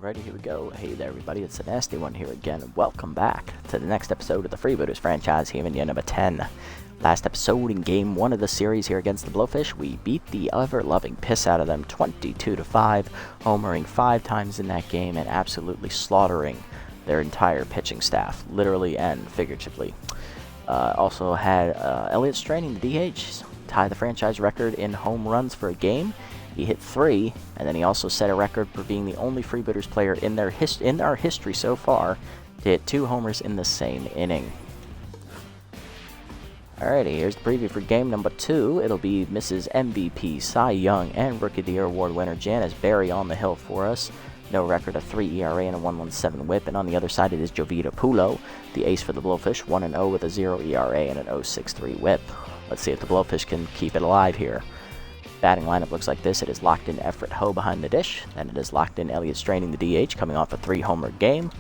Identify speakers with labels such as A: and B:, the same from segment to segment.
A: Alrighty, here we go. Hey there, everybody. It's the Nasty One here again, and welcome back to the next episode of the Freebooters franchise here in year number 10. Last episode in Game 1 of the series here against the Blowfish, we beat the ever-loving piss out of them 22-5, homering 5 times in that game and absolutely slaughtering their entire pitching staff, literally and figuratively. Also had Elliott Straining, the DH, tie the franchise record in home runs for a game. He hit 3, and then he also set a record for being the only Freebooters player in our history so far to hit 2 homers in the same inning. Alrighty, here's the preview for game number 2. It'll be Mrs. MVP, Cy Young, and Rookie of the Year Award winner Janice Berry on the hill for us. No record, a 3 ERA and a 1.17 whip, and on the other side it is Jovita Pulo, the ace for the Blowfish, 1-0 with a 0 ERA and an 0.63 whip. Let's see if the Blowfish can keep it alive here. Batting lineup looks like this. It is locked in Everett Ho behind the dish. Then it is locked in Elliott Straining, the DH, coming off a 3-homer game.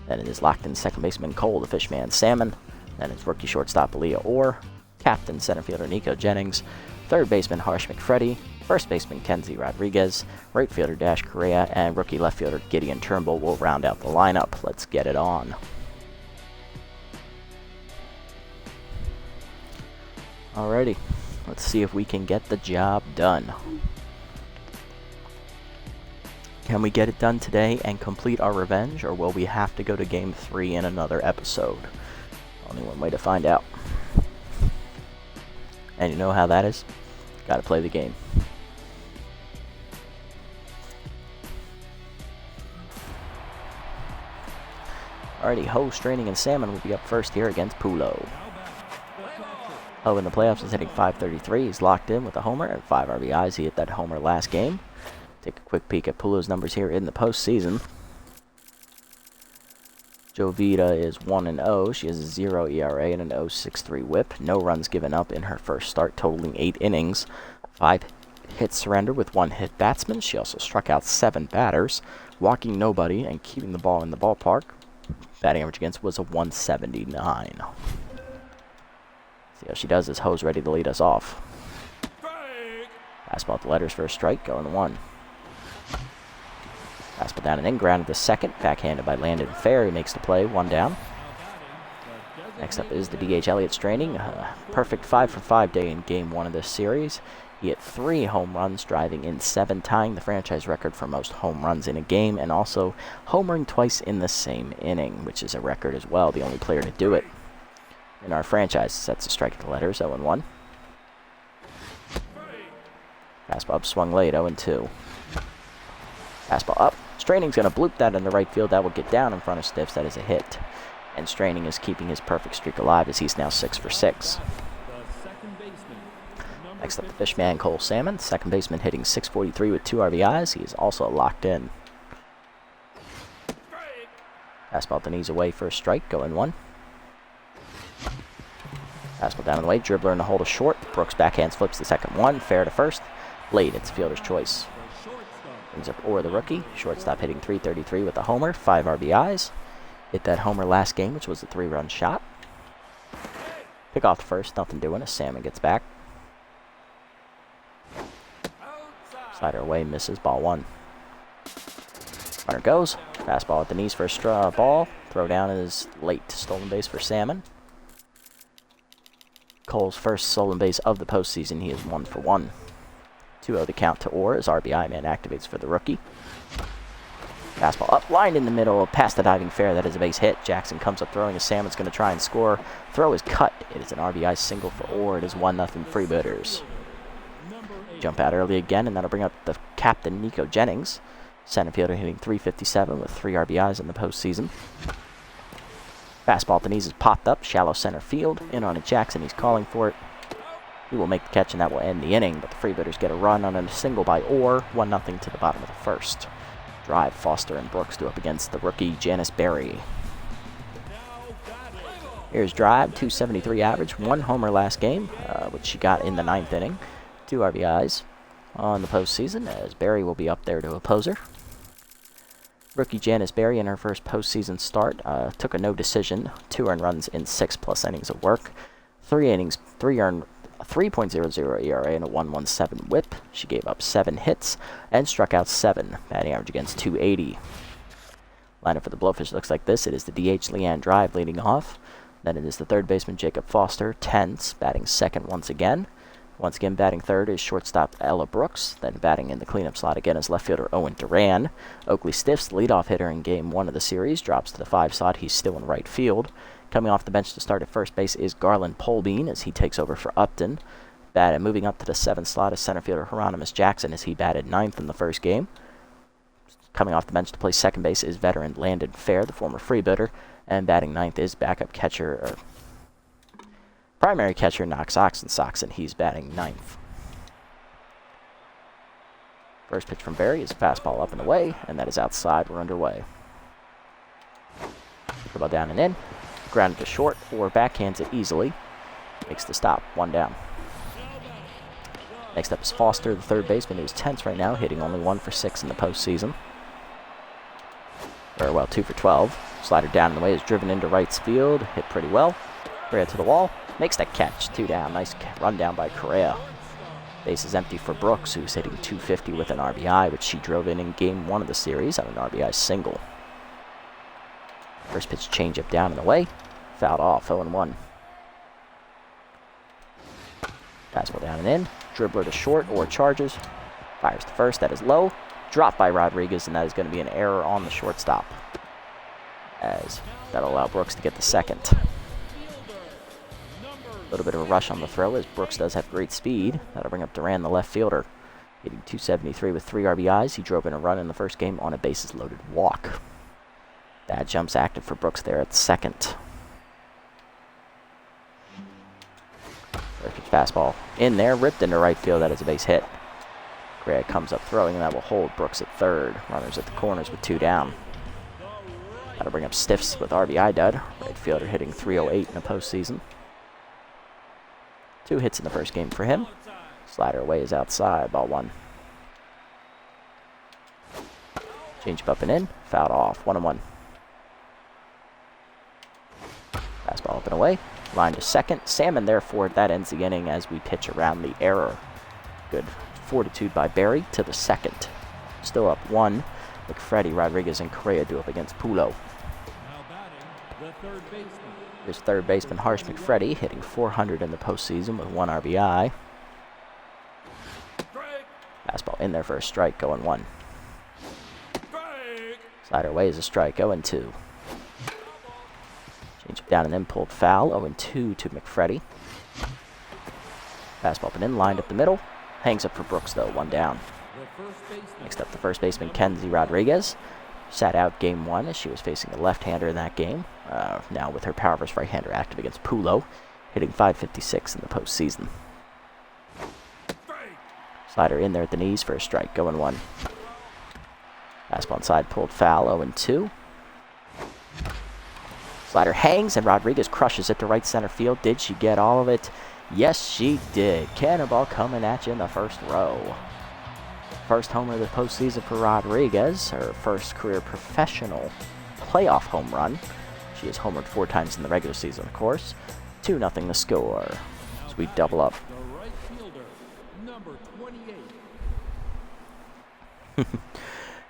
A: Then it is locked in second baseman Cole, the Fishman Salmon. Then it's rookie shortstop Aaliyah Orr, captain center fielder Nico Jennings, third baseman Harsh McFreddy, first baseman Kenzie Rodriguez, right fielder Dash Correa, and rookie left fielder Gideon Turnbull will round out the lineup. Let's get it on. Alrighty. Let's see if we can get the job done. Can we get it done today and complete our revenge, or will we have to go to Game 3 in another episode? Only one way to find out. And you know how that is? Gotta play the game. Alrighty, Ho, Straining, and Salmon will be up first here against Pulo. Ho in the playoffs is hitting .533. He's locked in with a homer and 5 RBIs. He hit that homer last game. Take a quick peek at Pulo's numbers here in the postseason. Jovita is 1-0. She has a 0 ERA and an 0.63 whip. No runs given up in her first start, totaling 8 innings. 5 hits surrendered with 1 hit batsman. She also struck out 7 batters, walking nobody and keeping the ball in the ballpark. Batting average against was a 179. See how she does as Ho's ready to lead us off. Fastball at the letters for a strike, going 1. Fastball down and in, grounded to second, backhanded by Landon Fair. He makes the play, 1 down. Next up is the DH Elliott Straining. Perfect 5-for-5 day in Game 1 of this series. He hit 3 home runs, driving in 7, tying the franchise record for most home runs in a game, and also homering twice in the same inning, which is a record as well, the only player to do it in our franchise. Sets a strike at the letters, 0-1. Fastball up, swung late, 0-2. Fastball up. Straining's going to bloop that in the right field. That will get down in front of Stiffs. That is a hit. And Straining is keeping his perfect streak alive as he's now 6 for 6. Next up, the Fishman Cole Salmon. Second baseman hitting .643 with 2 RBIs. He is also locked in. Fastball at the knees away for a strike, going 1. Fastball down and away, dribbler in the hole to short. Brooks backhands flips the second one, fair to first. Late, it's fielder's choice. Brings up Orr, the rookie. Shortstop hitting .333 with a homer, 5 RBIs. Hit that homer last game, which was a 3-run shot. Pick off the first, nothing doing as Salmon gets back. Slider away, misses, ball 1. Runner goes. Fastball at the knees for a ball. Throw down is late, stolen base for Salmon. Cole's first stolen base of the postseason. He is 1 for 1. 2-0 to count to Orr as RBI man activates for the rookie. Fastball up, lined in the middle, past the diving fair. That is a base hit. Jackson comes up throwing as Salmon's going to try and score. Throw is cut. It is an RBI single for Orr. It is 1-0 Freebooters. Jump out early again, and that'll bring up the captain, Nico Jennings. Center fielder hitting .357 with 3 RBIs in the postseason. Fastball at the knees is popped up, shallow center field. In on it, Jackson, he's calling for it. He will make the catch, and that will end the inning, but the Freebooters get a run on a single by Orr, 1-0 to the bottom of the first. Drive, Foster and Brooks do up against the rookie Janice Berry. Here's Drive, .273 average, 1 homer last game, which she got in the 9th inning. 2 RBIs on the postseason, as Berry will be up there to oppose her. Rookie Janice Berry in her first postseason start took a no decision, 2 earned runs in 6+ innings of work, 3 innings, 3 earned a 3.00 ERA and a 1.17 whip. She gave up 7 hits and struck out 7, batting average against .280. Lineup for the Blowfish looks like this. It is the DH Leanne Drive leading off. Then it is the third baseman Jacob Foster, tense, batting second once again. Once again, batting third is shortstop Ella Brooks. Then batting in the cleanup slot again is left fielder Owen Duran. Oakley Stiffs, leadoff hitter in Game 1 of the series, drops to the 5 slot. He's still in right field. Coming off the bench to start at first base is Garland Polbean as he takes over for Upton. Moving up to the 7th slot is center fielder Hieronymus Jackson as he batted 9th in the first game. Coming off the bench to play second base is veteran Landon Fair, the former Freebooter. And batting 9th is backup catcher, primary catcher Knox Oxensox, and he's batting 9th. First pitch from Barry is a fastball up and away, and that is outside. We're underway. Ball down and in. Grounded to short or backhands it easily. Makes the stop. 1 down. Next up is Foster, the third baseman, who's tense right now, hitting only 1 for 6 in the postseason. Very well, 2 for 12. Slider down and away is driven into right field. Hit pretty well. Correa to the wall. Makes that catch. 2 down. Nice run down by Correa. Base is empty for Brooks, who's hitting .250 with an RBI, which she drove in Game 1 of the series on an RBI single. First pitch changeup down and away. Fouled off. 0-1. Fastball down and in. Dribbler to short or charges. Fires to first. That is low. Dropped by Rodriguez, and that is going to be an error on the shortstop, as that'll allow Brooks to get the second. A little bit of a rush on the throw, as Brooks does have great speed. That'll bring up Duran, the left fielder, hitting .273 with 3 RBIs. He drove in a run in the first game on a bases-loaded walk. That jump's active for Brooks there at the second. First pitch fastball in there, ripped into right field. That is a base hit. Correa comes up throwing, and that will hold Brooks at third. Runners at the corners with 2 down. That'll bring up Stiffs with RBI dud. Right fielder hitting .308 in the postseason. 2 hits in the first game for him. Slider away is outside. Ball 1. Change up and in. Fouled off. 1-1. Fastball up and away. Line to second. Salmon therefore. That ends the inning as we pitch around the error. Good fortitude by Barry to the second. Still up 1. McFreddy, Rodriguez, and Correa do up against Pulo. Here's third baseman Harsh McFreddy, hitting .400 in the postseason with 1 RBI. Fastball in there for a strike, 0-1. Slider away is a strike, 0-2. Change it down and then pulled foul, 0-2 to McFreddy. Fastball up and in, lined up the middle. Hangs up for Brooks, though, 1 down. Next up, the first baseman, Kenzie Rodriguez. Sat out Game 1 as she was facing a left-hander in that game. Now with her power versus right-hander active against Pulo, hitting .556 in the postseason. Slider in there at the knees for a strike, 0-1. Fastball inside, pulled foul, 0-2. Slider hangs, and Rodriguez crushes it to right center field. Did she get all of it? Yes, she did. Cannonball coming at you in the first row. First homer of the postseason for Rodriguez, her first career professional playoff home run. She has homered 4 times in the regular season, of course. 2-0 the score as we double up.
B: The right fielder, number 28.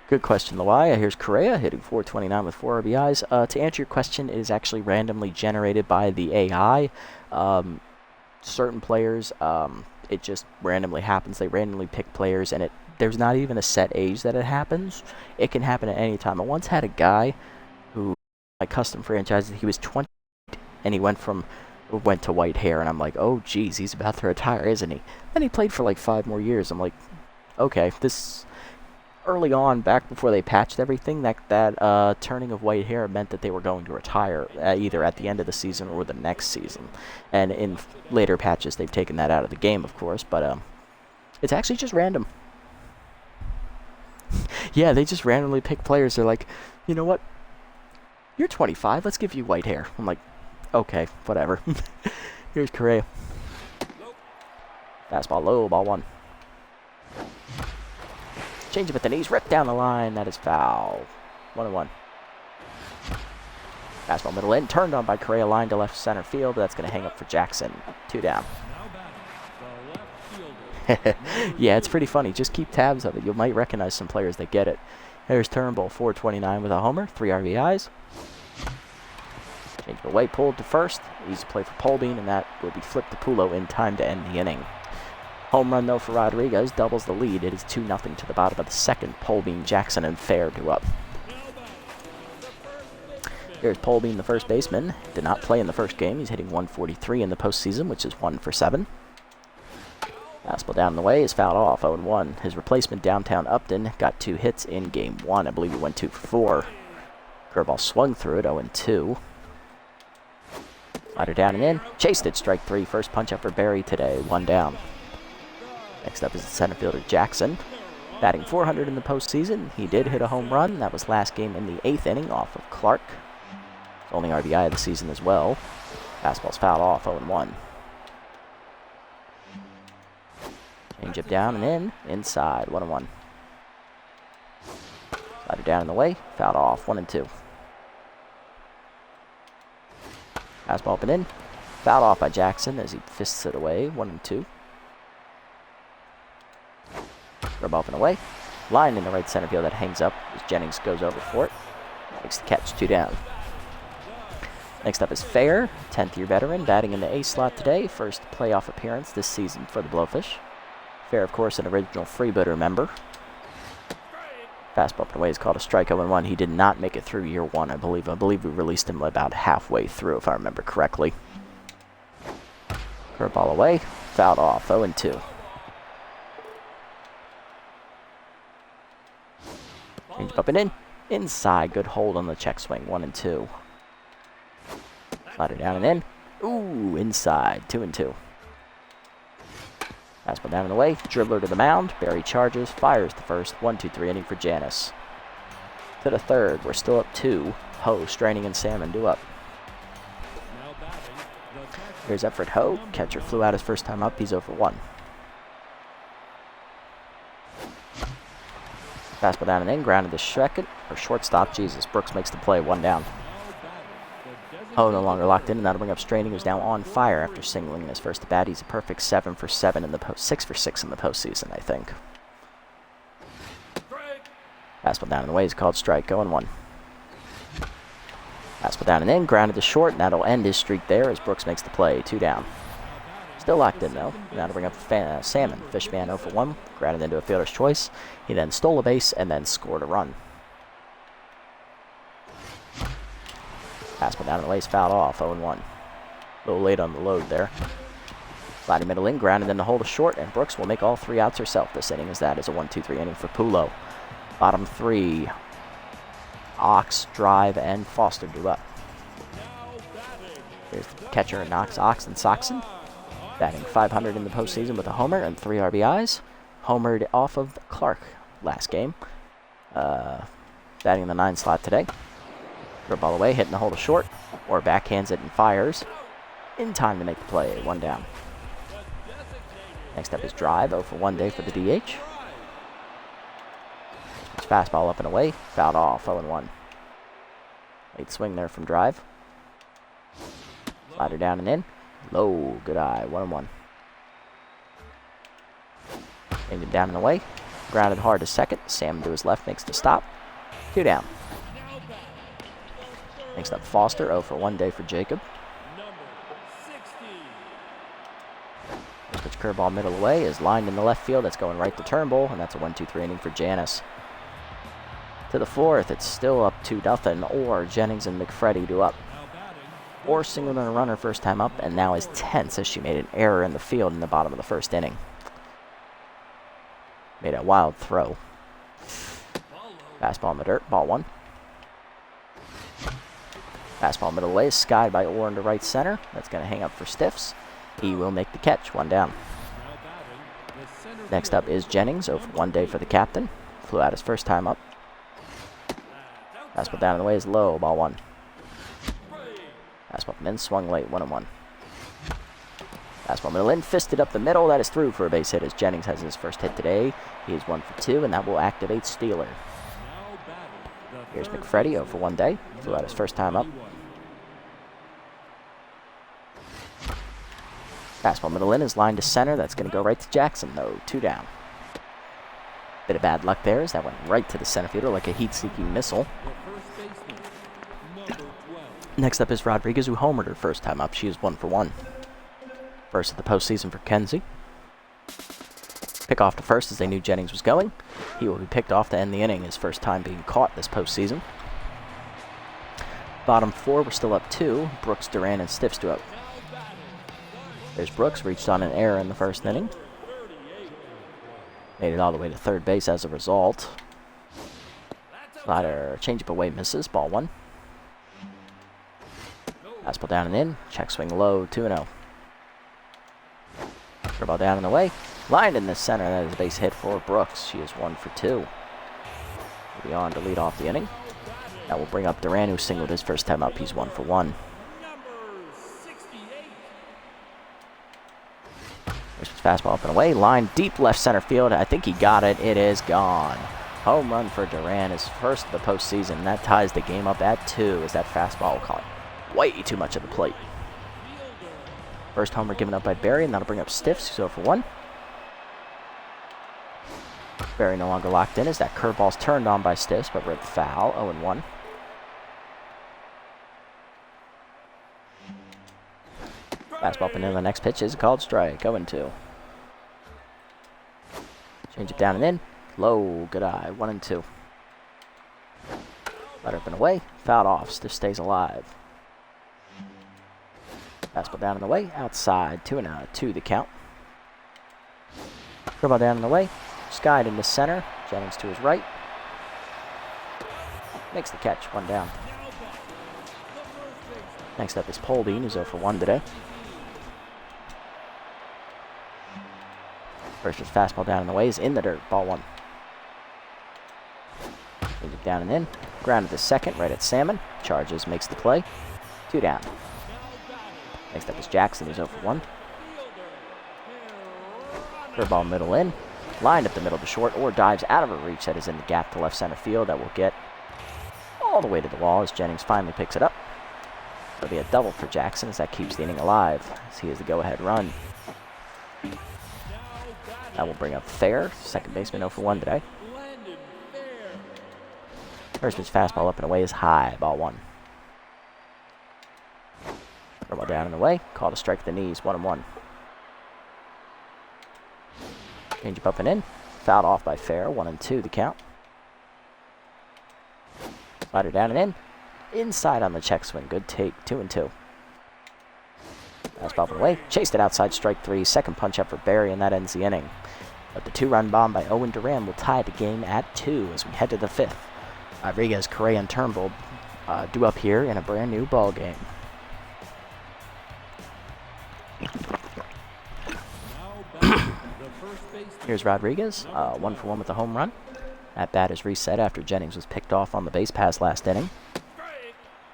A: Good question, Lawai. Here's Correa hitting .429 with 4 RBIs. To answer your question, it is actually randomly generated by the AI. Certain players, it just randomly happens. They randomly pick players, and there's not even a set age that it happens. It can happen at any time. I once had a guy who, my custom franchises, he was 20, and he went to white hair, and I'm like, oh, geez, he's about to retire, isn't he? Then he played for like 5 more years. I'm like, okay, this... Early on, back before they patched everything, that turning of white hair meant that they were going to retire either at the end of the season or the next season. And in later patches, they've taken that out of the game, of course, but it's actually just random. Yeah, they just randomly pick players. They're like, you know what? You're 25. Let's give you white hair. I'm like, okay, whatever. Here's Correa. Fastball low, ball 1. Change up at the knees, ripped down the line. That is foul. 1-1. Fastball middle in, turned on by Correa, line to left center field. That's going to hang up for Jackson. 2 down. Yeah, it's pretty funny. Just keep tabs of it. You might recognize some players that get it. There's Turnbull, 429 with a homer, 3 RBIs. Change away, pulled to first. Easy play for Polbean, and that will be flipped to Pulo in time to end the inning. Home run, though, for Rodriguez doubles the lead. It is 2-0 to the bottom of the second. Polbean, Jackson, and Fair do up. Here's Polbean, the first baseman. Did not play in the first game. He's hitting 143 in the postseason, which is 1 for 7. Fastball down the way is fouled off, 0-1. His replacement, downtown Upton, got 2 hits in game 1. I believe he went 2 for 4. Curveball swung through it, 0-2. Slider down and in. Chased it, strike 3. First punch up for Barry today, 1 down. Next up is the center fielder, Jackson. Batting .400 in the postseason. He did hit a home run. That was last game in the 8th inning off of Clark. Only RBI of the season as well. Fastball's fouled off, 0-1. Changeup down and in. Inside, 1-1. Slider down in the way. Fouled off, 1-2. Fastball up and in. Fouled off by Jackson as he fists it away, 1-2. Rub up and away. Line in the right center field that hangs up as Jennings goes over for it. Makes the catch, 2 down. Next up is Fair, 10th-year veteran, batting in the A slot today. First playoff appearance this season for the Blowfish. Fair, of course, an original Freebooter member. Fastball up and away is called a strike, 0-1. He did not make it through year 1, I believe. I believe we released him about halfway through, if I remember correctly. Curveball away, fouled off, 0-2. Change up and in. Inside, good hold on the check swing, 1-2. Slider down and in. Ooh, inside, 2-2. Fastball down and away. Dribbler to the mound. Barry charges, fires the first. 1-2-3 inning for Janis. To the third, we're still up 2. Ho, Straining, and Salmon do up. Here's Efred Ho. Catcher flew out his first time up. He's 0-1. Fastball down and in. Grounded to second, or shortstop. Jesus, Brooks makes the play. 1 down. Ho no longer locked in, and that'll bring up Straining, who's now on fire after singling in his first at-bat. He's a perfect 7 for 7 in the 6 for 6 in the postseason, I think. Fastball down and away is called strike, 0-1. Fastball down and in, grounded to short, and that'll end his streak there as Brooks makes the play, 2 down. Still locked in, though. Now to bring up Salmon. Fishman 0-1, grounded into a fielder's choice. He then stole a base and then scored a run. Fastball down and away is fouled off, 0-1. A little late on the load there. Sliding middle in, grounded in the hole to short, and Brooks will make all 3 outs herself this inning, as that is a 1-2-3 inning for Pulo. Bottom 3, Ox, Drive, and Foster do up. Here's the catcher and Knox, Ox, and Soxon. Batting .500 in the postseason with a homer and 3 RBIs. Homered off of Clark last game. Batting in the 9 slot today. Rip all the way, hitting the hole to short, or backhands it and fires. In time to make the play, 1 down. Next up is Drive, 0-1 day for the DH. It's fastball up and away, fouled off, 0-1. Late swing there from Drive. Slider down and in. Low, good eye, 1-1. Aimed it down and away. Grounded hard to second. Salmon to his left makes the stop. 2 down. Next up, Foster, 0-1 day for Jacob. Pitch curveball middle away is lined in the left field. That's going right to Turnbull, and that's a 1-2-3 inning for Janis. To the 4th, it's still up 2-0, or Jennings and McFreddy do up. Or singled on a runner first time up, and now is tense as she made an error in the field in the bottom of the 1st inning. Made a wild throw. Fastball in the dirt, ball 1. Fastball middle away is skied by Orr into right center. That's going to hang up for Stiffs. He will make the catch, 1 down. Next up is Jennings, 0-1 day for the captain. Flew out his first time up. Fastball down in the way is low, ball 1. Fastball from in, swung late, 1-1. Fastball middle in, fisted up the middle. That is through for a base hit as Jennings has his first hit today. He is 1 for 2, and that will activate Steeler. Here's McFreddy, 0-1 day. Flew out his first time up. Fastball middle in is lined to center. That's going to go right to Jackson, though. 2 down. Bit of bad luck there as that went right to the center fielder like a heat-seeking missile.
B: The first baseman, number 12.
A: Next up is Rodriguez, who homered her first time up. She is 1 for 1. First of the postseason for Kenzie. Pick off to first as they knew Jennings was going. He will be picked off to end the inning, his first time being caught this postseason. Bottom 4, we're still up 2. Brooks, Duran, and Stiffs do up. There's Brooks, reached on an error in the first inning. Made it all the way to third base as a result. Slider, changeup away, misses. Ball 1. Fastball down and in. Check swing low, 2-0. Curveball down and away. Lined in the center. That is a base hit for Brooks. She is 1 for 2. Will be on to lead off the inning. That will bring up Duran, who singled his first time up. He's 1 for 1. There's his fastball up and away. Line deep left center field. I think he got it. It is gone. Home run for Duran, his first of the postseason. That ties the game up at 2 as that fastball will caught way too much of the plate. First homer given up by Barry, and that'll bring up Stiffs, who's 0 for 1. Barry no longer locked in as that curveball's turned on by Stiffs, but ripped foul, 0-1. Fastball up and in. The next pitch is a called strike, 0-2. Change it down and in. Low, good eye, 1-2. Let up and away. Fouled off. Stiff stays alive. Fastball down and away. Outside, 2-2 the count. Curveball down and away. Skied into center. Jennings to his right. Makes the catch, 1 down. Next up is Poldean, who's 0 for 1 today. First pitch fastball down and away is in the dirt. Ball 1. Moves it down and in. Grounded to second, right at Salmon. Charges, makes the play. 2 down. Next up is Jackson, who's 0 for 1. Curveball middle in. Lined up the middle to short, or dives out of a reach that is in the gap to left center field. That will get all the way to the wall as Jennings finally picks it up. It'll be a double for Jackson as that keeps the inning alive as he has the go-ahead run. That will bring up Fair, second baseman 0 for 1 today. First pitch fastball up and away is high, ball 1. Curveball down and away, called a strike at the knees, 1-1. Changeup up and in, fouled off by Fair, 1-2 the count. Slider down and in, inside on the check swing, good take, 2-2. Fastball up and away, chased it outside, strike 3, second punch up for Barry, and that ends the inning. But the 2-run bomb by Owen Duran will tie the game at 2 as we head to the 5th. Rodriguez, Correa, and Turnbull due up here in a brand new ball game. Here's Rodriguez, 1 for 1 with a home run. That bat is reset after Jennings was picked off on the base pass last inning.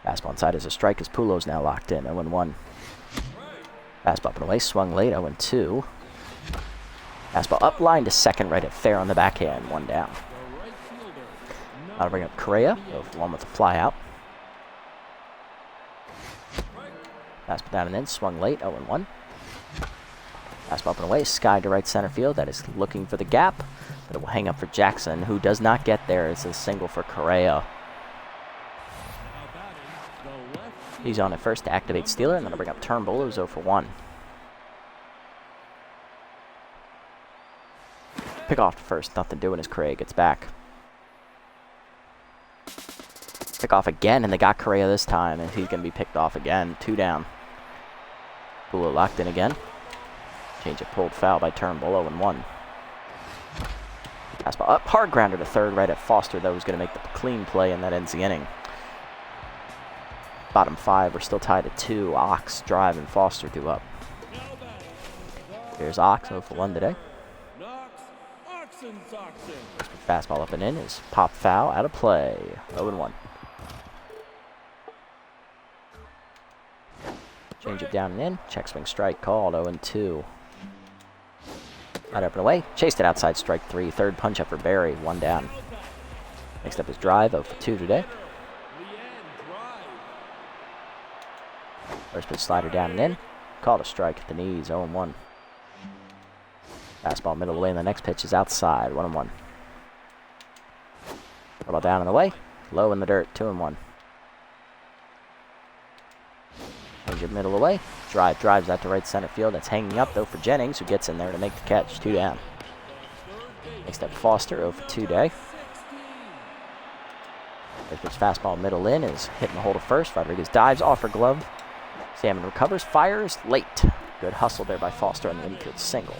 A: Fastball inside is a strike as Pulo's now locked in, 0-1. Fastball up and away, swung late, 0-2. Fastball up, line to second, right at Fair on the backhand, 1 down. That'll bring up Correa, 0 for 1 with a fly out. Fastball down and in, swung late, 0-1. Fastball up and away, sky to right center field. That is looking for the gap, but it will hang up for Jackson, who does not get there. It's a single for Correa. He's on at first to activate Steeler, and then it'll bring up Turnbull, who's 0 for 1. Pick off to first, nothing doing as Correa gets back. Pick off again, and they got Correa this time, and he's going to be picked off again. 2 down. Pulo locked in again. Change it pulled foul by Turnbull, 0-1. Fastball up, hard grounder to third, right at Foster, though, who's going to make the clean play, and that ends the inning. Bottom 5, we're still tied at 2. Ox, Drive, and Foster due up. Here's Ox, 0 for 1 today. Fastball up and in is pop foul, out of play, 0-1. Change it down and in, check swing strike called, 0-2. Right up and away, chased it outside, strike 3, third punch up for Barry, 1 down. Next up is Drive, 0 for 2 today. First pitch slider down and in, called a strike at the knees, 0-1. Fastball middle away, and the next pitch is outside, 1-1. Ball down and away. Low in the dirt. 2-1. Change it middle away. Drives out to right center field. That's hanging up though for Jennings, who gets in there to make the catch. 2 down. Next up, Foster 0 for 2 day. There's pitch fastball middle in, is hitting the hole to first. Rodriguez dives off her glove. Salmon recovers, fires late. Good hustle there by Foster on the infield single.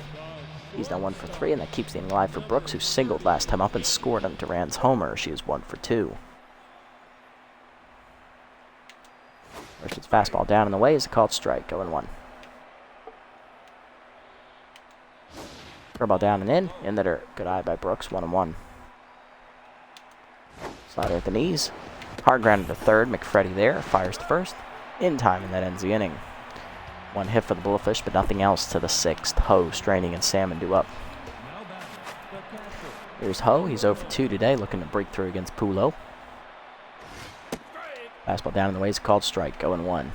A: He's now 1 for 3, and that keeps the inning alive for Brooks, who singled last time up and scored on Duran's homer. She is 1 for 2. First pitch fastball down and away is a called strike. 0-1. Curveball down and in the dirt. Good eye by Brooks. 1-1. Slider at the knees. Hard ground to third. McFreddy there. Fires to first. In time, and that ends the inning. 1 hit for the Bullfish, but nothing else to the 6th. Ho, Straining, and Salmon do up. Here's Ho. He's 0 for 2 today, looking to break through against Pulo. Fastball down in the way is called strike. 0-1.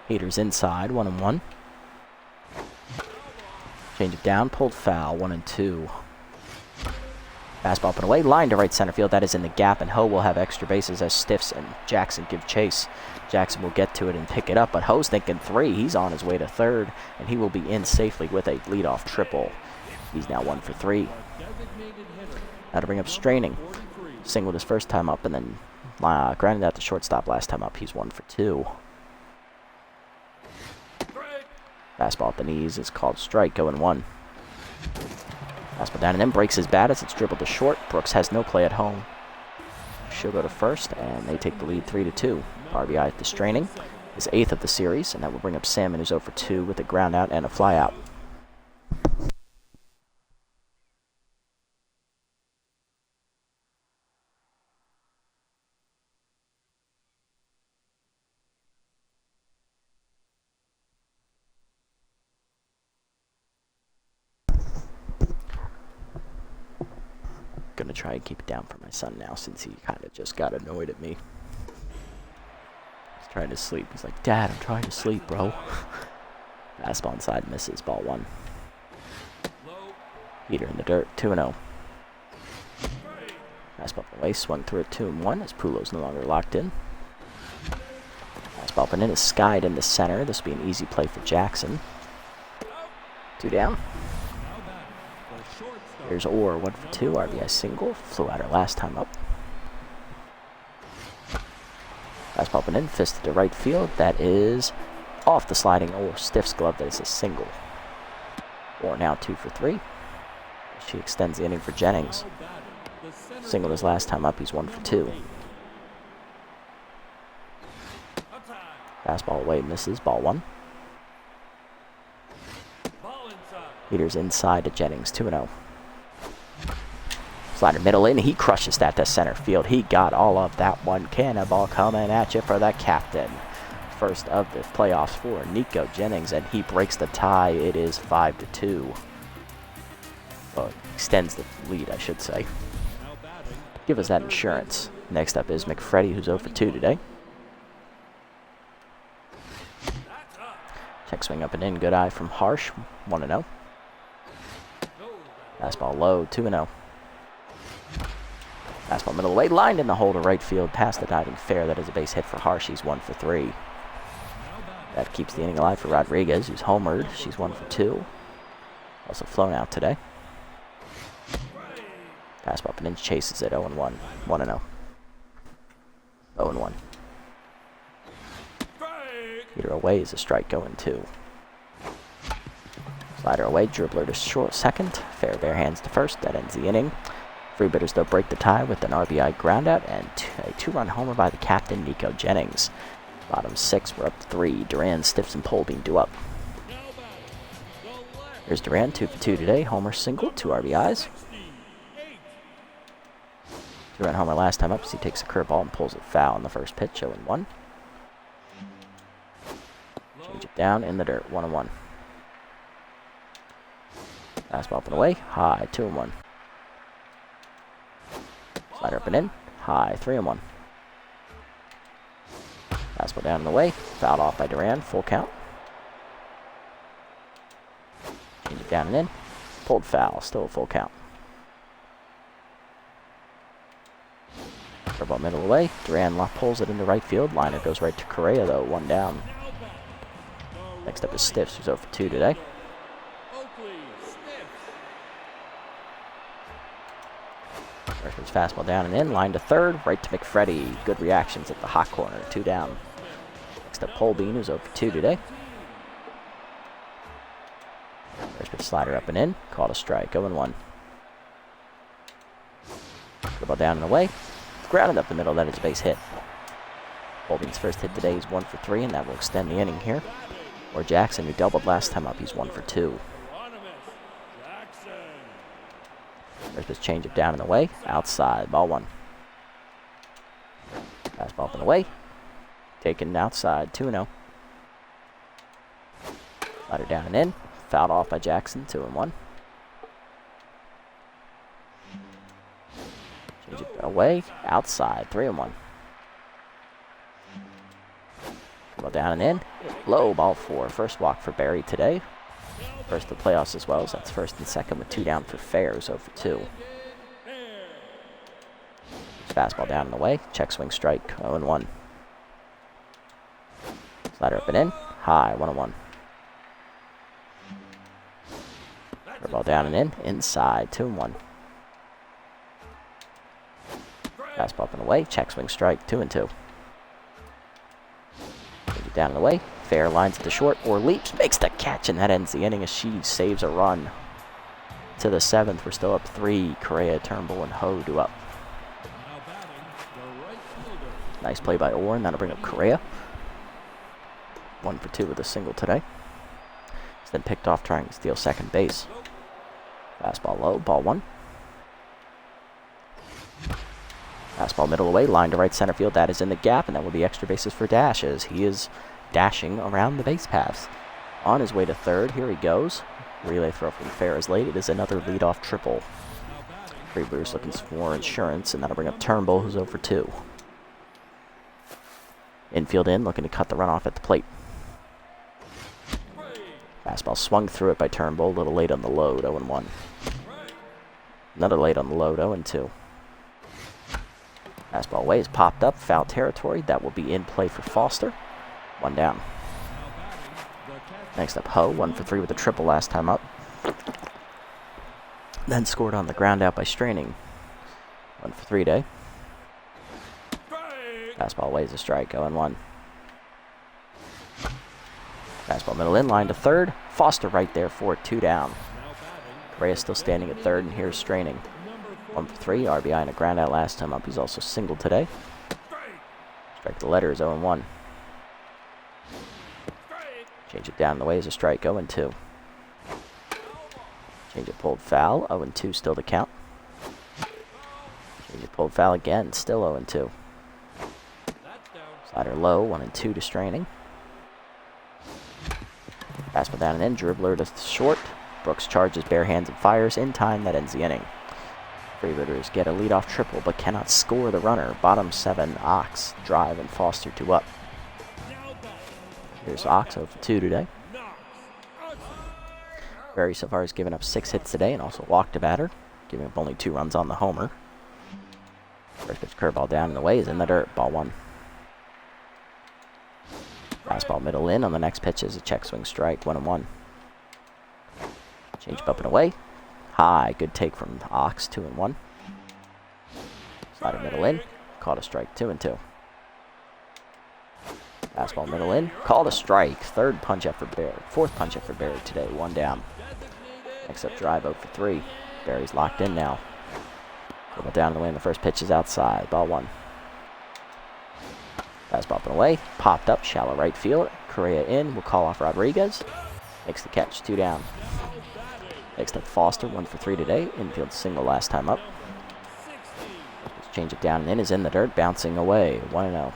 A: Heaters inside. 1-1. Change it down. Pulled foul. 1-2. Fastball up and away, line to right center field. That is in the gap, and Ho will have extra bases as Stiffs and Jackson give chase. Jackson will get to it and pick it up, but Ho's thinking 3. He's on his way to third, and he will be in safely with a leadoff triple. He's now 1 for 3. Now to bring up Straining. Singled his first time up, and then grounded out to shortstop last time up. He's 1 for 2. Fastball at the knees is called strike. 0-1. Fastball down and in, breaks his bat as it's dribbled to short. Brooks has no play at home. She'll go to first, and they take the lead 3-2. RBI at the Straining, his 8th of the series, and that will bring up Salmon, who's 0 for 2 with a ground out and a fly out. Gonna try and keep it down for my son now, since he kind of just got annoyed at me. He's trying to sleep. He's like, "Dad, I'm trying to sleep, bro." Fastball inside, misses. Ball 1. Heater in the dirt. 2-0. Fastball away, swung through at 2-1 as Pulo's no longer locked in. Fastball up and in is skied in the center. This will be an easy play for Jackson. 2 down. Here's Orr, 1 for 2, RBI single. Flew out her last time up. Fastball up and in, fisted to right field. That is off the sliding Stiff's glove. That is a single. Orr now 2 for 3. She extends the inning for Jennings. Singled his last time up. He's 1 for 2. Fastball away, misses. Ball 1. Heaters inside to Jennings. 2-0. Slider middle in, he crushes that to center field. He got all of that one. Cannonball coming at you for the captain. First of the playoffs for Nico Jennings, and he breaks the tie. It is 5-2. Well, extends the lead, I should say. Give us that insurance. Next up is McFreddy, who's 0 for 2 today. Check swing up and in, good eye from Harsh. 1-0. Fastball low, 2-0. Fastball middle away, lined in the hole to right field, past the diving fair. That is a base hit for Harsh. He's 1 for 3. That keeps the inning alive for Rodriguez, who's homered. She's 1 for 2. Also flown out today. Fastball up and in, chases it. 0-1. 1-0. 0-1. Heater away is a strike. 0-2. Slider away, dribbler to short second. Fair bare hands to first. That ends the inning. Freebooters, though, break the tie with an RBI groundout and a 2-run homer by the captain, Nico Jennings. Bottom 6, we're up 3. Duran, Stiffs, and Polbean do up. Here's Duran, 2 for 2 today. Homer single, 2 RBIs. 2-run homer last time up as he takes a curveball and pulls it foul in the first pitch. 0-1. Change it down in the dirt. 1-1. Fastball up and away. High. 2-1. Slider up and in. High. 3-1. Fastball down and away. Fouled off by Duran. Full count. Change it down and in. Pulled foul. Still a full count. Curveball middle away. Duran pulls it into right field. Liner goes right to Correa, though. One down. Next up is Stiffs, who's 0 for 2 today. First fastball down and in. Line to third. Right to McFreddy. Good reactions at the hot corner. 2 down. Next up, Polbean, who's 0 for 2 today. First pitch slider up and in. Called a strike. 0-1. Curveball down and away. Grounded up the middle. That is a base hit. Polbean's first hit today is 1 for 3, and that will extend the inning here. Or Jackson, who doubled last time up, he's 1 for 2. First pitch changeup down and away. Outside. Ball 1. Fastball up and away. Taken outside. 2-0. Slider down and in. Fouled off by Jackson. 2-1. Change it away. Outside. 3-1. Well, down and in. Low. Ball 4. First walk for Barry today. First of the playoffs as well, so that's first and second with 2 down for Fair, 0 for 2. Fastball down and away. Check swing strike. 0-1. Slider up and in. High. 1-1. Ball down and in. Inside. 2-1. Fastball up and away. Check swing strike. 2-2. Down and away. Fair lines at the short or leaps. Makes the catch, and that ends the inning as she saves a run. To the 7th. We're still up 3. Correa, Turnbull, and Ho do up. Nice play by Orr, and that'll bring up Correa. 1 for 2 with a single today. He's then picked off trying to steal second base. Fastball low. Ball 1. Fastball middle away, line to right center field. That is in the gap, and that will be extra bases for Dash as he is dashing around the base paths. On his way to third, here he goes. Relay throw from Fair is late. It is another leadoff triple. Freebooters looking for more insurance, and that'll bring up Turnbull, who's 0 for 2. Infield in, looking to cut the runoff at the plate. Fastball swung through it by Turnbull, a little late on the load, 0-1. Another late on the load, 0-2. Fastball away is popped up, foul territory. That will be in play for Foster. 1 down. Next up, Ho, 1 for 3 with a triple last time up. Then scored on the ground out by Straining. 1 for 3 today. Fastball away is a strike, 0-1. Fastball middle in, line to third. Foster right there for it, 2 down. Correa still standing at third, and here's Straining. 1 for 3, RBI and a ground out last time up. He's also singled today. Strike the letter is 0-1. Change it down the way is a strike, 0-2. Change it pulled foul, 0-2 still to count. Change it pulled foul again, still 0-2. Slider low, 1-2 to Straining. Fastball down and in, dribbler to short. Brooks charges bare hands and fires in time. That ends the inning. Freebooters get a leadoff triple but cannot score the runner. Bottom 7, Ox, Drive, and Foster 2 up. Here's Ox 0 for 2 today. Barry so far has given up 6 hits today and also walked a batter, giving up only 2 runs on the homer. First pitch curveball down and away is in the dirt. Ball 1. Fastball middle in on the next pitch is a check swing strike. 1-1. Change up and away. High, good take from Ox, 2-1. Slider middle in, called a strike, 2-2. Fastball middle in, called a strike. Fourth punch up for Barry today, 1 down. Next up, Drive 0 for 3. Barry's locked in now. Dribble down the way, and the first pitch is outside. Ball 1. Fastball up and away, popped up, shallow right field. Correa in, will call off Rodriguez. Makes the catch, 2 down. Next up, Foster, 1 for 3 today. Infield single last time up. Let's change it down and in is in the dirt, bouncing away. 1-0.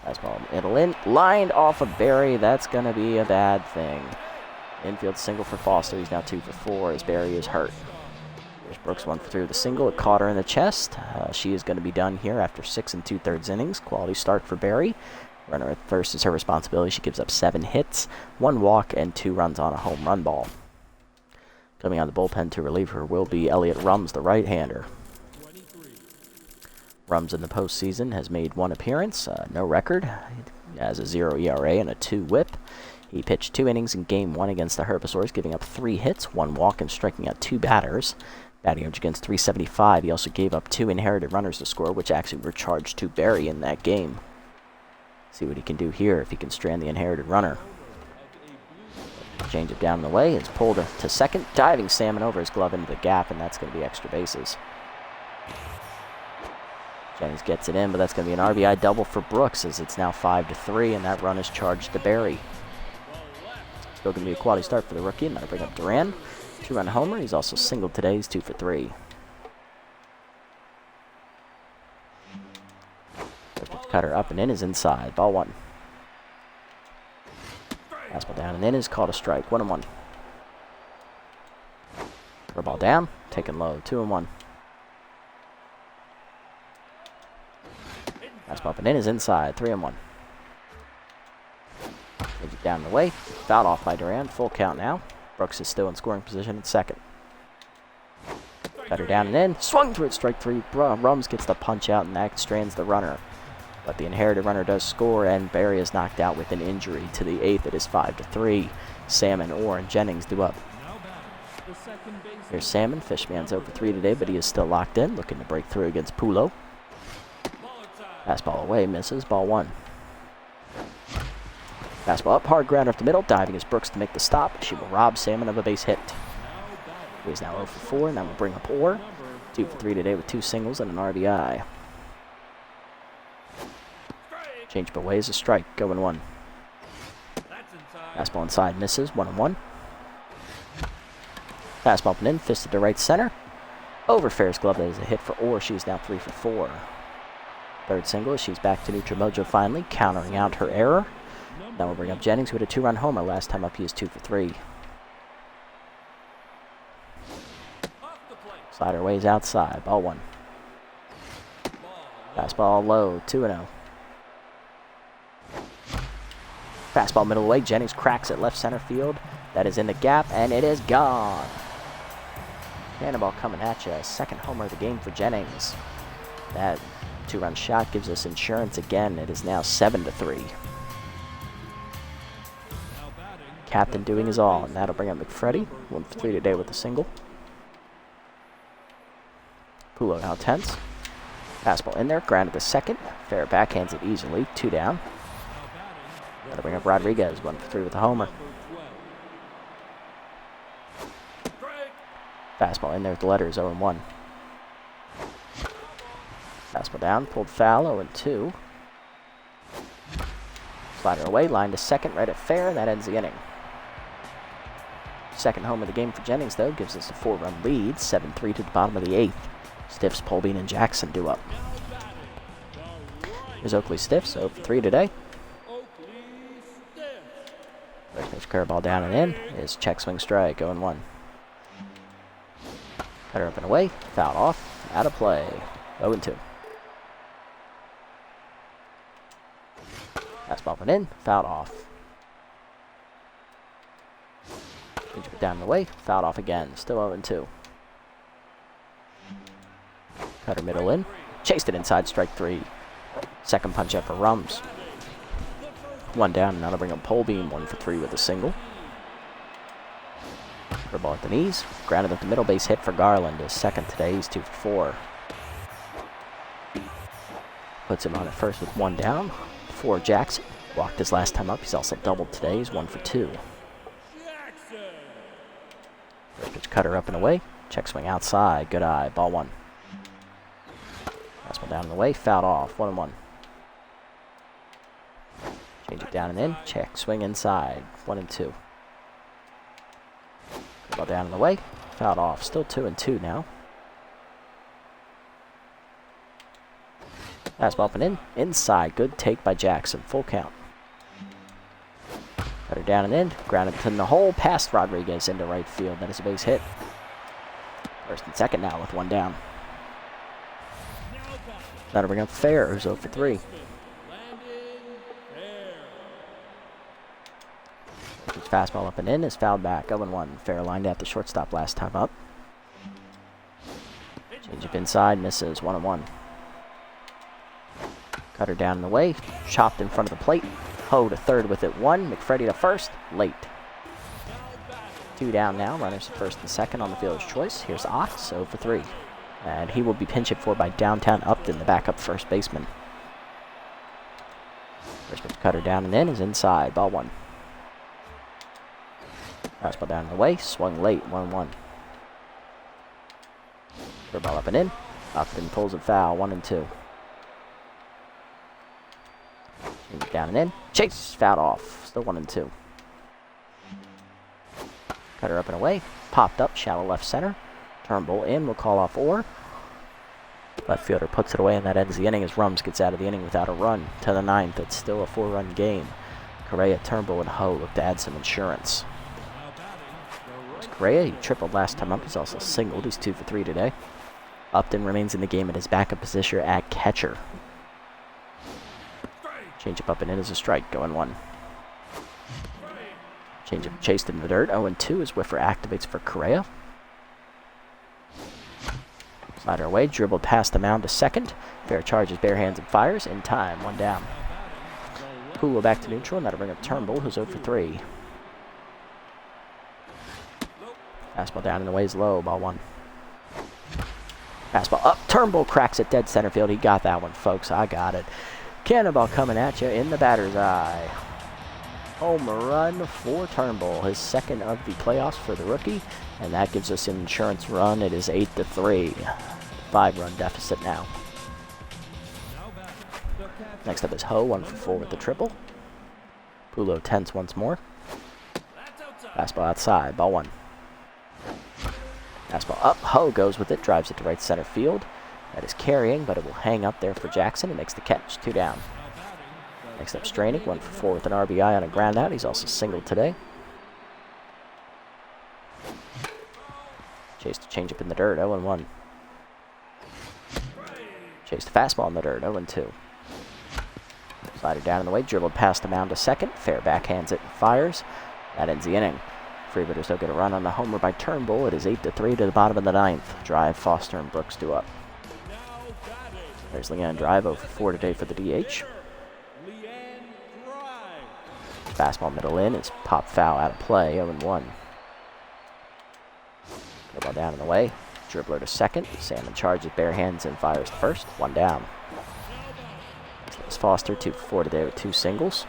A: Fastball middle in, lined off of Barry. That's going to be a bad thing. Infield single for Foster. He's now 2 for 4 as Barry is hurt. Here's Brooks, 1 for 3 with a single. It caught her in the chest. She is going to be done here after 6 2/3 innings. Quality start for Barry. Runner at first is her responsibility. She gives up 7 hits, 1 walk, and 2 runs on a home run ball. Coming on the bullpen to relieve her will be Elliot Rums, the right-hander. Rums in the postseason has made 1 appearance, no record. He has a 0 ERA and a 2 whip. He pitched 2 innings in Game 1 against the Herbivores, giving up 3 hits, 1 walk, and striking out 2 batters. Batting average against .375. He also gave up 2 inherited runners to score, which actually were charged to Barry in that game. See what he can do here if he can strand the inherited runner. Change it down in the way. It's pulled to second. Diving Salmon over his glove into the gap, and that's going to be extra bases. Jennings gets it in, but that's going to be an RBI double for Brooks as it's now 5-3, and that run is charged to Barry. Still going to be a quality start for the rookie, and that'll bring up Duran. 2-run homer. He's also singled today. He's 2 for 3. Cutter up and in is inside. Ball 1. Fastball down and in is called a strike. 1-1. Ball down. Taken low. 2-1. Fastball up and in is inside. 3-1. Takes it down and away. Fouled off by Duran. Full count now. Brooks is still in scoring position at second. Cutter down and in. Swung through it. Strike 3. Rums gets the punch out and that strands the runner. But the inherited runner does score, and Barry is knocked out with an injury. To the 8th, it is 5-3. Salmon, Orr, and Jennings do up. Here's Salmon. Fishman's 0 for 3 today, but he is still locked in, looking to break through against Pulo. Fastball away, misses. Ball 1. Fastball up, hard ground up the middle. Diving is Brooks to make the stop. She will rob Salmon of a base hit. He is now 0 for 4, and that will bring up Orr. 2 for 3 today with 2 singles and an RBI. Change up away is a strike. 0-1. Fastball inside misses. 1-1. Fastball up and in. Fisted to right center. Over Fair's glove. That is a hit for Orr. She's now 3 for 4. Third single. She's back to neutral mojo finally, countering out her error. Now we'll bring up Jennings, who had a 2-run homer. Last time up, he is 2 for 3. Slider away is outside. Ball 1. Fastball low. 2-0. Fastball middle away. Jennings cracks at left center field. That is in the gap, and it is gone. Cannonball coming at you. Second homer of the game for Jennings. That 2-run shot gives us insurance again. It is now 7-3. Captain doing his all, and that'll bring up McFreddy. 1 for 3 today with a single. Pulo now tense. Fastball in there. Grounded to second. Fair backhands it easily. 2 down. That'll bring up Rodriguez, 1 for 3 with a homer. Fastball in there with the letters, 0-1. Fastball down, pulled foul, 0-2. Slider away, line to second, right at fair, and that ends the inning. Second home of the game for Jennings, though, gives us a 4-run lead, 7-3 to the bottom of the 8th. Stiffs, Polbean, and Jackson do up. Here's Oakley Stiffs, 0 for 3 today. First pitch curveball down and in is check swing strike, 0-1. Cutter up and away, fouled off, out of play, 0-2. Fastball up and in, fouled off. Pitch it down and away, fouled off again, still 0-2. Cutter middle in, chased it inside, strike 3. Second punch up for Rums. 1 down, and that'll bring up Polbean, 1 for 3 with a single. Ball at the knees, grounded at the middle, base hit for Garland. His second today, he's 2 for 4. Puts him on at first with 1 down. For Jackson, walked his last time up. He's also doubled today. He's 1 for 2. First pitch cutter up and away. Check swing outside. Good eye. Ball 1. Fastball down and away. Fouled off. 1-1. Change it down and in. Check swing inside. 1-2. Ball down and away. Fouled off. Still 2-2 now. Fastball up and in. Inside. Good take by Jackson. Full count. Cutter down and in. Grounded in the hole. Past Rodriguez into right field. That is a base hit. First and second now with 1 down. That'll bring up Fair, who's 0 for 3. His fastball up and in is fouled back. 0-1. Fair lined at the shortstop last time up. Change up inside. Misses. 1-1. Cutter down and away, chopped in front of the plate. Ho to third with it, 1. McFreddy to first, late. 2 down now, runners to first and second on the fielder's choice. Here's Ox, 0 for 3. And he will be pinch hit for by downtown Upton, the backup first baseman. First pitch cutter down and in is inside, ball 1. Fastball down and away, swung late, 1-1. Third ball up and in. Upton pulls it foul, 1-2. Down and in. Chase, fouled off, still 1-2. Cutter up and away, popped up, shallow left center. Turnbull in, will call off Orr. Left fielder puts it away, and that ends the inning as Rums gets out of the inning without a run. To the 9th, it's still a 4-run game. Correa, Turnbull, and Ho look to add some insurance. Correa, he tripled last time up. He's also singled. He's 2 for 3 today. Upton remains in the game at his backup position at catcher. Changeup up and in is a strike, going 1. Changeup chased in the dirt. 0-2 as Whiffer activates for Correa. Slider away, dribbled past the mound to second. Fair charges, bare hands, and fires. In time, 1 down. Pulo back to neutral, and that'll bring up Turnbull, who's 0 for 3. Fastball down and away is low, ball 1. Fastball up, Turnbull cracks it dead center field. He got that one, folks. I got it. Cannonball coming at you in the batter's eye. Home run for Turnbull, his second of the playoffs for the rookie, and that gives us an insurance run. It is 8 to 3, 5-run deficit now. Next up is Ho, 1 for 4 with the triple. Pulo tense once more. Fastball outside, ball 1. Fastball up, Ho goes with it, drives it to right center field. That is carrying, but it will hang up there for Jackson. He makes the catch, 2 down. Next up, Straining, 1 for 4 with an RBI on a ground out. He's also singled today. Chase to change up in the dirt, 0-1. Chase the fastball in the dirt, 0-2. Slider down in the way, dribbled past the mound to second. Fair backhands it and fires. That ends the inning. Freebooters don't get a run on the homer by Turnbull. It is 8 to 3 to the bottom of the 9th. Drive, Foster, and Brooks do up. There's Leanne Drive, 0 for 4 today for the DH. Fastball middle in is pop foul out of play, 0-1. Ball down in the way. Dribbler to second. Salmon charges bare hands and fires to first. 1 down. It's Foster, 2 for 4 today with 2 singles.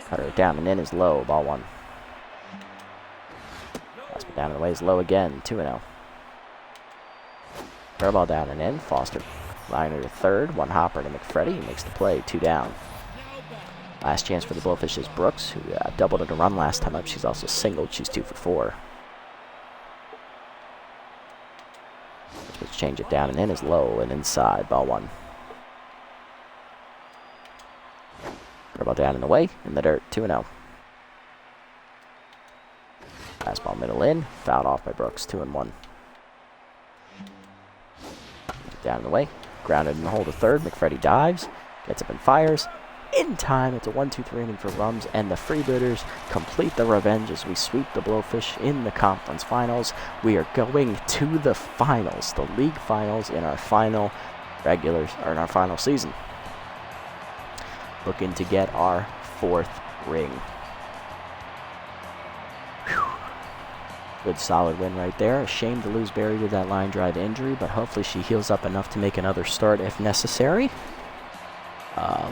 A: Cutter down and in is low, ball 1. Fastball down in the way is low again, 2-0. Curveball down and in. Foster liner to third. 1 hopper to McFreddy. He makes the play, 2 down. Last chance for the Blowfish is Brooks, who doubled in a run last time up. She's also singled. She's 2 for 4. Let's change it down and in is low and inside, ball 1. Curveball down and away in the dirt, 2-0. Fastball middle in, fouled off by Brooks, 2-1. Down and away, grounded in the hole to third. McFreddy dives, gets up and fires. In time, it's a 1-2-3 inning for Rums, and the Freebooters complete the revenge as we sweep the Blowfish in the conference finals. We are going to the finals, the league finals, in our final in our final season. Looking to get our 4th ring. Whew. Good solid win right there. A shame to lose Barry with that line drive injury, but hopefully she heals up enough to make another start if necessary.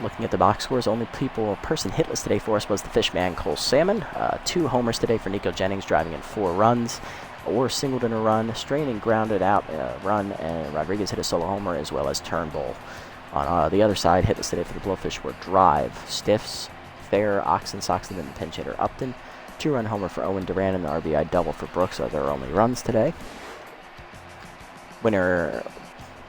A: Looking at the box scores, only person hitless today for us was the Fishman, Cole Salmon. 2 homers today for Nico Jennings, driving in 4 runs. Orr singled in a run, Straining grounded out a run, and Rodriguez hit a solo homer, as well as Turnbull. On the other side, hitless today for the Blowfish were Drive, Stiffs, Fair, Oxen, Soxton, and the pinch hitter Upton. 2-run homer for Owen Duran and the RBI double for Brooks are their only runs today.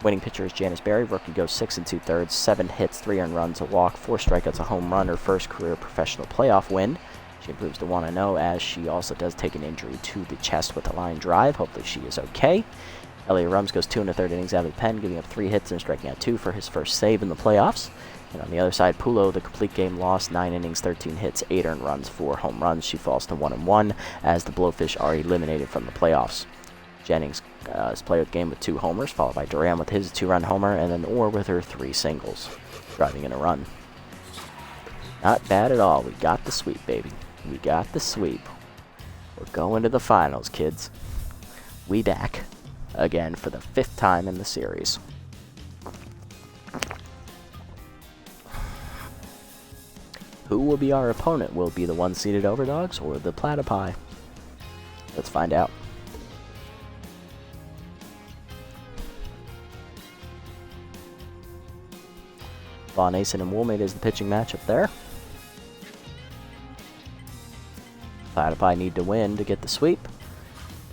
A: Winning pitcher is Janice Berry. Rookie goes 6 2/3, 7 hits, 3 earned runs, a walk, 4 strikeouts, a home run. Her first career professional playoff win. She improves to 1-0 as she also does take an injury to the chest with a line drive. Hopefully she is okay. Elliot Rums goes 2 1/3 innings out of the pen, giving up 3 hits and striking out 2 for his first save in the playoffs. And on the other side, Pulo, the complete game loss, 9 innings, 13 hits, 8 earned runs, 4 home runs. She falls to 1-1 as the Blowfish are eliminated from the playoffs. Jennings Let's play a game with 2 homers, followed by Duran with his 2-run homer, and then Orr with her 3 singles, driving in a run. Not bad at all. We got the sweep, baby. We got the sweep. We're going to the finals, kids. We back again for the 5th time in the series. Who will be our opponent? Will it be the 1-seeded Overdogs or the Platypi? Let's find out. Von Asen and Woolmate is the pitching matchup there. Platypi need to win to get the sweep.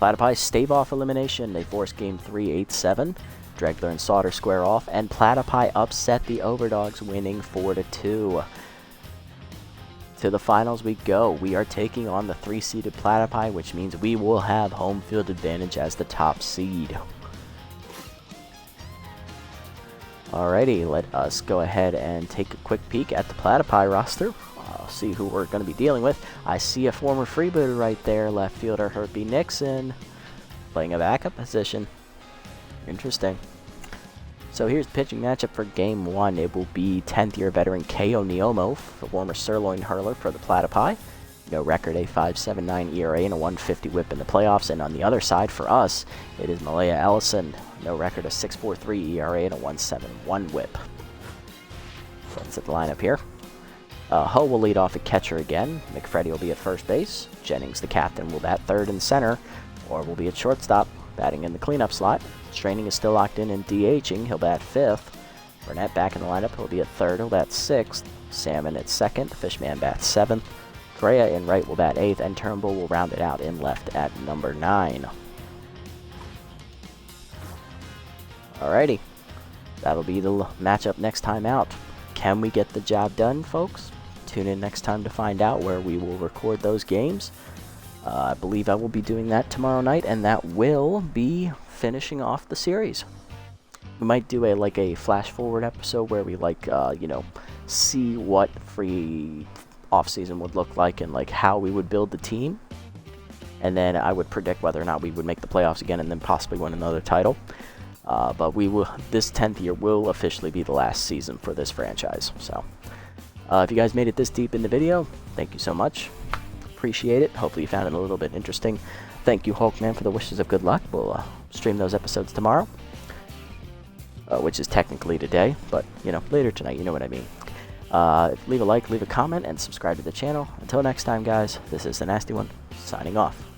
A: Platypi stave off elimination. They force game 3, 8-7. Dregler and Sauter square off, and Platypi upset the Overdogs, winning 4-2. To the finals we go. We are taking on the 3-seeded Platypi, which means we will have home field advantage as the top seed. Alrighty, let us go ahead and take a quick peek at the Platypi roster. See who we're going to be dealing with. I see a former freebooter right there, left fielder Herpy Nixon, playing a backup position. Interesting. So here's the pitching matchup for Game 1. It will be 10th-year veteran Ko Neomo, the former sirloin hurler for the Platypi. No record, a 5.79 ERA and a 150 whip in the playoffs. And on the other side for us, it is Malaya Ellison. No record, a 6.43 ERA and a 1.71 whip. Let's set the lineup here. Ho will lead off at catcher again. McFreddy will be at first base. Jennings, the captain, will bat third and center. Or will be at shortstop, batting in the cleanup slot. Straining is still locked in and DHing. He'll bat fifth. Burnett back in the lineup. He'll be at third. He'll bat sixth. Salmon at second. The Fishman bats seventh. Correa in right will bat eighth. And Turnbull will round it out in left at number 9. Alrighty. That'll be the matchup next time out. Can we get the job done, folks? Tune in next time to find out where we will record those games. I believe I will be doing that tomorrow night, and that will be finishing off the series. We might do a flash forward episode where we see what free off season would look like and how we would build the team. And then I would predict whether or not we would make the playoffs again and then possibly win another title. But this 10th year will officially be the last season for this franchise. So if you guys made it this deep in the video, thank you so much. Appreciate it. Hopefully you found it a little bit interesting. Thank you, Hulkman, for the wishes of good luck. We'll stream those episodes tomorrow, which is technically today, but later tonight, you know what I mean. Leave a like, leave a comment, and subscribe to the channel. Until next time, guys, this is the Nasty One, signing off.